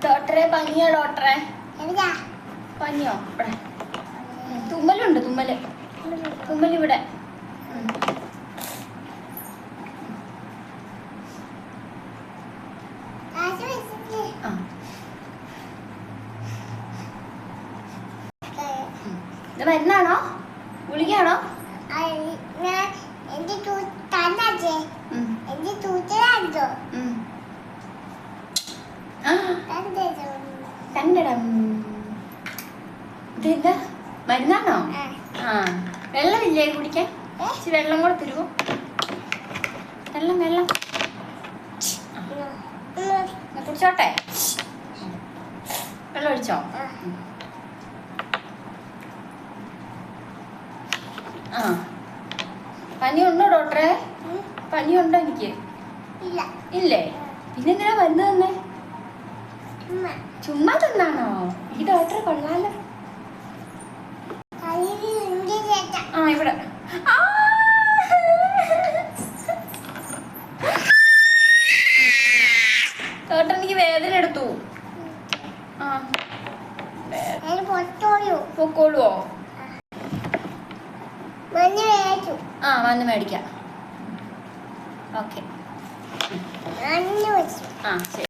ഡോക്ടറെ പനിയോ ഡോക്ടറെ? പനിയോ? ഇവിടെ തുമ്മലുണ്ട്, തുമ്മലിവിടെ. ഇത് മരുന്നാണോ ഗുളികയാണോ? ഇതെന്താ മരുന്നാണോ? വെള്ളമില്ലേ കുടിക്കാൻ? ഇച്ചിരി വെള്ളം കൂടെ തരുമോ? വെള്ളം കുടിച്ചോട്ടെ. വെള്ളം ഒഴിച്ചോ? പനിയുണ്ടോ ഡോക്ടറെ? പനിയുണ്ടോ എനിക്ക്? ഇല്ലേ? പിന്നെന്തിനാ മരുന്ന് തന്നെ? ചുമ്മാ തന്നാണോ? ഈ ഡോക്ടറെ കൊള്ളാലോ. ഇവിടെ ഡോക്ടർ എനിക്ക് വേദന എടുത്തു. പൊക്കോളുവോ? വന്ന് മേടിക്കാം. ഓക്കെ. ശരി.